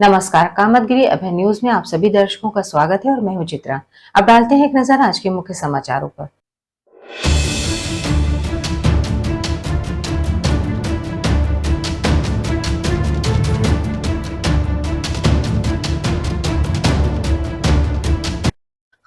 नमस्कार, कामतगिरी अभय न्यूज में आप सभी दर्शकों का स्वागत है और मैं हूं चित्रा। अब डालते हैं एक नजर आज के मुख्य समाचारों पर।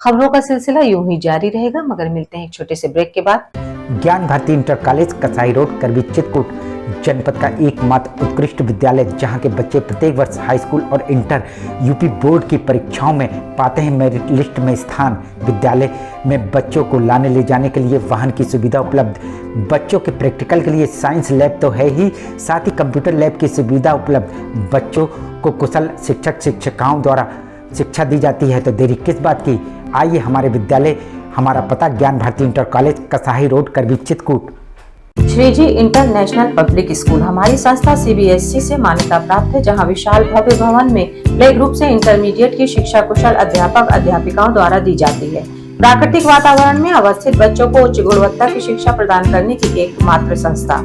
खबरों का सिलसिला यूं ही जारी रहेगा, मगर मिलते हैं एक छोटे से ब्रेक के बाद। ज्ञान Bharti inter college Kasai road Karwi Chitrakoot जनपद का एकमात्र उत्कृष्ट विद्यालय, जहां के बच्चे प्रत्येक वर्ष हाई स्कूल और इंटर यूपी बोर्ड की परीक्षाओं में पाते हैं मेरिट लिस्ट में स्थान। विद्यालय में बच्चों को लाने ले जाने के लिए वाहन की सुविधा उपलब्ध, बच्चों के प्रैक्टिकल के लिए साइंस लैब तो है ही, साथ ही कंप्यूटर लैब की सुविधा उपलब्ध। बच्चों को कुशल शिक्षक शिक्षिकाओं द्वारा शिक्षा दी जाती है, तो देरी किस बात की, आइए हमारे विद्यालय, हमारा पता Gyan Bharti inter college Kasai road Karwi Chitrakoot. Shriji international public school हमारी संस्था सीबीएसई से मान्यता प्राप्त है, जहां विशाल भव्य भवन में प्ले ग्रुप से इंटरमीडिएट की शिक्षा कुशल अध्यापक अध्यापिकाओं द्वारा दी जाती है। प्राकृतिक वातावरण में अवस्थित बच्चों को उच्च गुणवत्ता की शिक्षा प्रदान करने की एकमात्र संस्था।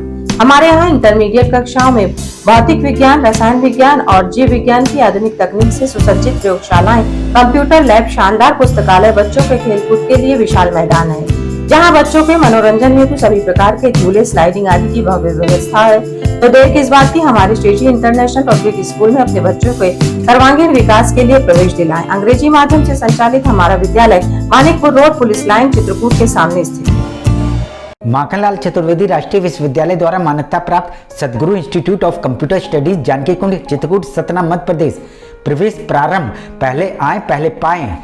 हमारे यहाँ इंटरमीडिएट कक्षाओं में भौतिक विज्ञान, रसायन विज्ञान और जीव विज्ञान की आधुनिक तकनीक से सुसज्जित प्रयोगशालाएं, कंप्यूटर लैब, शानदार पुस्तकालय, बच्चों के खेलकूद के लिए विशाल मैदान है, जहां बच्चों के मनोरंजन हेतु सभी प्रकार के झूले, स्लाइडिंग आदि की भव्य व्यवस्था है। तो देर किस बात की, हमारे श्रीजी इंटरनेशनल पब्लिक स्कूल में अपने बच्चों के सर्वांगीण विकास के लिए प्रवेश दिलाएं। अंग्रेजी माध्यम से संचालित हमारा विद्यालय Manikpur road, police line, Chitrakoot के सामने स्थित है। माखनलाल चतुर्वेदी राष्ट्रीय विश्वविद्यालय द्वारा मान्यता प्राप्त Sadguru institute of computer studies Janki Kund Chitrakoot Satna Madhya Pradesh. प्रवेश प्रारंभ, पहले आए पहले पाए।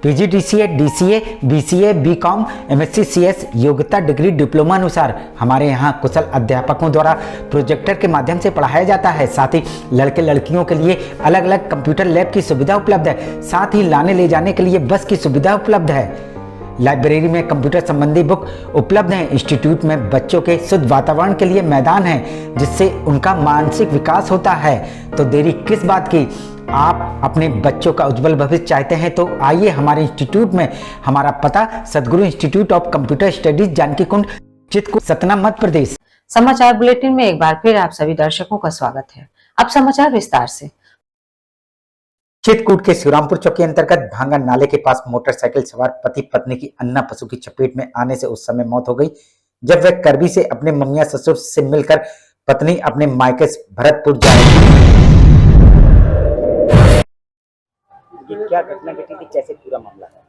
PGDCA, DCA, BCA, BCom, MSc, CS योग्यता डिग्री डिप्लोमा अनुसार हमारे यहाँ कुशल अध्यापकों द्वारा प्रोजेक्टर के माध्यम से पढ़ाया जाता है। साथ ही लड़के लड़कियों के लिए अलग अलग कंप्यूटर लैब की सुविधा उपलब्ध है। साथ ही लाने ले जाने के लिए बस की सुविधा उपलब्ध है। लाइब्रेरी में कंप्यूटर संबंधी बुक उपलब्ध हैं। इंस्टीट्यूट में बच्चों के शुद्ध वातावरण के लिए मैदान है, जिससे उनका मानसिक विकास होता है। तो देरी किस बात की, आप अपने बच्चों का उज्जवल भविष्य चाहते हैं, तो आइए हमारे इंस्टीट्यूट में। हमारा पता Sadguru institute of computer studies Janki Kund Chitrakoot Satna Madhya Pradesh. समाचार बुलेटिन में एक बार फिर आप सभी दर्शकों का स्वागत है। अब समाचार विस्तार से। चित्रकूट के शिवरामपुर चौकी अंतर्गत भांगा नाले के पास मोटरसाइकिल सवार पति पत्नी की अन्ना पशु की चपेट में आने से उस समय मौत हो गई, जब वह करबी से अपने ममिया ससुर से मिलकर पत्नी अपने मायके भरतपुर जा रही थी। क्या घटना घटी थी, कैसे पूरा मामला है?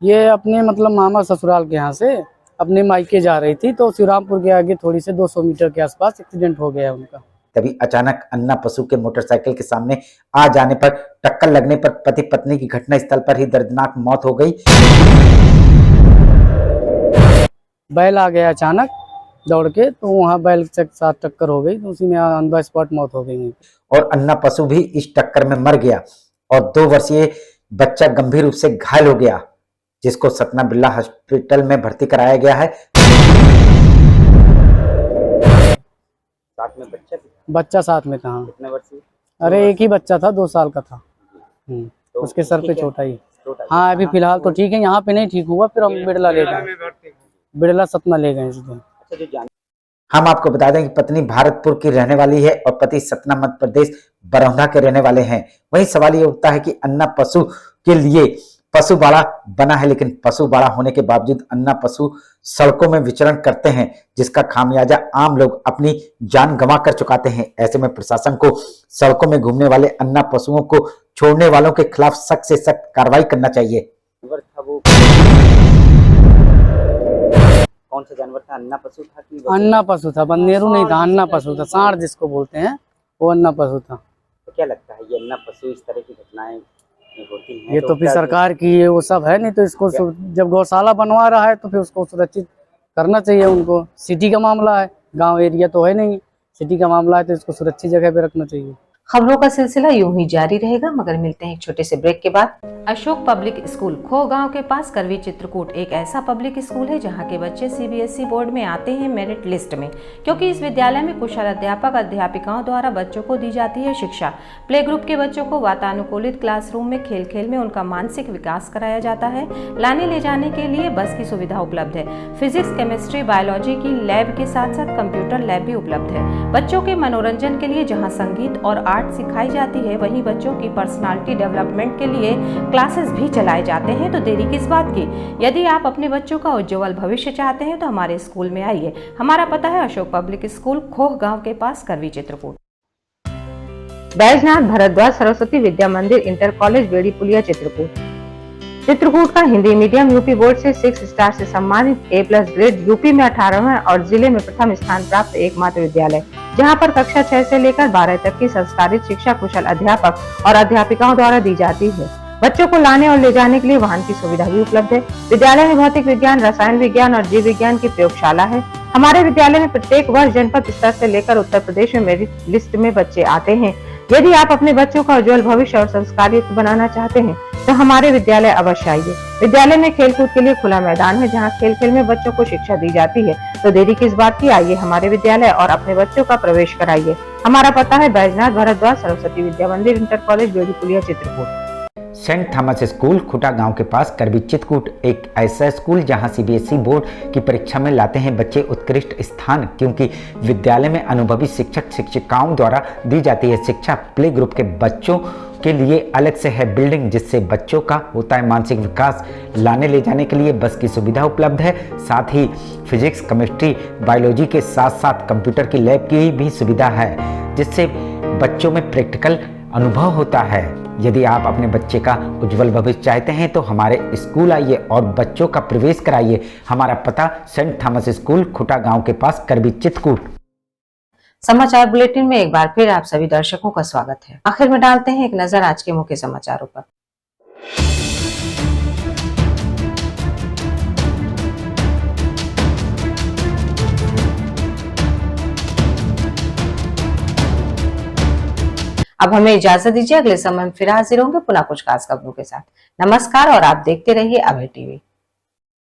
ये अपने मामा ससुराल के यहाँ से अपने मायके जा रही थी, तो शिवरामपुर के आगे थोड़ी से 200 मीटर के आसपास एक्सीडेंट हो गया उनका। तभी अचानक अन्ना पशु के मोटरसाइकिल के सामने आ जाने पर टक्कर लगने पर पति पत्नी की घटना स्थल पर ही दर्दनाक मौत हो गई। बैल आ गया अचानक दौड़ के, तो वहाँ बैल के साथ टक्कर हो गई, तो उसी में ऑन द स्पॉट मौत हो गई। और अन्ना पशु भी इस टक्कर में मर गया और 2 वर्षीय बच्चा गंभीर रूप से घायल हो गया, जिसको सतना बिरला हॉस्पिटल में भर्ती कराया गया है। साथ में बच्चा साथ में था। कितने वर्षीय? अरे एक ही बच्चा था, 2 साल का था। तो उसके सर पे चोट आई। हाँ, अभी फिलहाल तो ठीक है, यहाँ पे नहीं ठीक हुआ, फिर हम बिरला ले गए, बिरला सतना ले गए इस दिन। हम आपको बता दें कि पत्नी भारतपुर की रहने वाली है और पति सतना मध्य प्रदेश बरौंधा के रहने वाले हैं। वही सवाल ये उठता है कि अन्ना पशु के लिए पशु बाड़ा बना है, लेकिन पशु बाड़ा होने के बावजूद अन्ना पशु सड़कों में विचरण करते हैं, जिसका खामियाजा आम लोग अपनी जान गंवा कर चुकाते हैं। ऐसे में प्रशासन को सड़कों में घूमने वाले अन्ना पशुओं को छोड़ने वालों के खिलाफ सख्त से सख्त कार्रवाई करना चाहिए। कौन सा जानवर था? अन्ना पशु था कि अन्ना पशु था, बंदेरू नहीं था, अन्ना पशु था, सांड जिसको बोलते हैं, वो अन्ना पशु था। तो क्या लगता है ये अन्ना पशु इस तरह की घटनाएं होती हैं? ये तो फिर सरकार की है, वो सब है, नहीं तो इसको जब गौशाला बनवा रहा है तो फिर उसको सुरक्षित करना चाहिए उनको। सिटी का मामला है, गांव एरिया तो है नहीं, सिटी का मामला है, तो इसको सुरक्षित जगह पे रखना चाहिए। खबरों का सिलसिला यूं ही जारी रहेगा, मगर मिलते हैं एक छोटे से ब्रेक के बाद। अशोक पब्लिक स्कूल खो गांव के पास करवी चित्रकूट एक ऐसा पब्लिक स्कूल है, जहां के बच्चे सीबीएसई बोर्ड में आते हैं मेरिट लिस्ट में, क्योंकि इस विद्यालय में कुशल अध्यापक अध्यापिकाओं द्वारा बच्चों को दी जाती है शिक्षा। प्ले ग्रुप के बच्चों को वातानुकूलित क्लासरूम में खेल खेल में उनका मानसिक विकास कराया जाता है। लाने ले जाने के लिए बस की सुविधा उपलब्ध है। फिजिक्स, केमिस्ट्री, बायोलॉजी की लैब के साथ साथ कंप्यूटर लैब भी उपलब्ध है। बच्चों के मनोरंजन के लिए जहाँ संगीत और आर्ट सिखाई जाती है, वहीं बच्चों की पर्सनालिटी डेवलपमेंट के लिए क्लासेस भी चलाए जाते हैं। तो देरी किस बात की? यदि आप अपने बच्चों का उज्जवल भविष्य चाहते हैं तो हमारे स्कूल में आइए। हमारा पता है अशोक पब्लिक स्कूल, खोह गांव के पास, करवी, चित्रकूट। बैजनाथ भारद्वाज सरस्वती विद्या मंदिर इंटर कॉलेज, बेड़ी पुलिया, चित्रकूट। चित्रकूट का हिंदी मीडियम यूपी बोर्ड से 6 स्टार से सम्मानित A+ ग्रेड, यूपी में 18वां और जिले में प्रथम स्थान प्राप्त एकमात्र विद्यालय, जहां पर कक्षा 6 से लेकर 12 तक की संस्कारित शिक्षा कुशल अध्यापक और अध्यापिकाओं द्वारा दी जाती है। बच्चों को लाने और ले जाने के लिए वाहन की सुविधा भी उपलब्ध है। विद्यालय में भौतिक विज्ञान, रसायन विज्ञान और जीव विज्ञान की प्रयोगशाला है। हमारे विद्यालय में प्रत्येक वर्ष जनपद स्तर से लेकर उत्तर प्रदेश में मेरिट लिस्ट में बच्चे आते हैं। यदि आप अपने बच्चों का उज्जवल भविष्य और संस्कारयुक्त बनाना चाहते हैं तो हमारे विद्यालय अवश्य आइए। विद्यालय में खेलकूद के लिए खुला मैदान है, जहां खेल खेल में बच्चों को शिक्षा दी जाती है। तो देरी किस बात की? आइए हमारे विद्यालय और अपने बच्चों का प्रवेश कराइए। हमारा पता है बैजनाथ भारद्वाज सरस्वती विद्या मंदिर इंटर कॉलेज, बेड़ी पुलिया, चित्रकूट। सेंट थॉमस स्कूल खुटा गांव के पास, करवी, चित्रकूट एक ऐसा स्कूल जहां CBSE बोर्ड की परीक्षा में लाते हैं बच्चे उत्कृष्ट स्थान, क्योंकि विद्यालय में अनुभवी शिक्षक शिक्षिकाओं द्वारा दी जाती है शिक्षा। प्ले ग्रुप के बच्चों के लिए अलग से है बिल्डिंग, जिससे बच्चों का होता है मानसिक विकास। लाने ले जाने के लिए बस की सुविधा उपलब्ध है, साथ ही फिजिक्स, केमिस्ट्री, बायोलॉजी के साथ साथ कंप्यूटर की लैब की भी सुविधा है, जिससे बच्चों में प्रैक्टिकल अनुभव होता है। यदि आप अपने बच्चे का उज्जवल भविष्य चाहते हैं तो हमारे स्कूल आइए और बच्चों का प्रवेश कराइए। हमारा पता सेंट थॉमस स्कूल, खुटा गांव के पास, करवी, चित्रकूट। समाचार बुलेटिन में एक बार फिर आप सभी दर्शकों का स्वागत है। आखिर में डालते हैं एक नजर आज के मुख्य समाचारों पर। अब हमें इजाजत दीजिए, अगले समय में फिर हाजिर होंगे पुनः कुछ खास खबरों के साथ। नमस्कार और आप देखते रहिए अभय टीवी।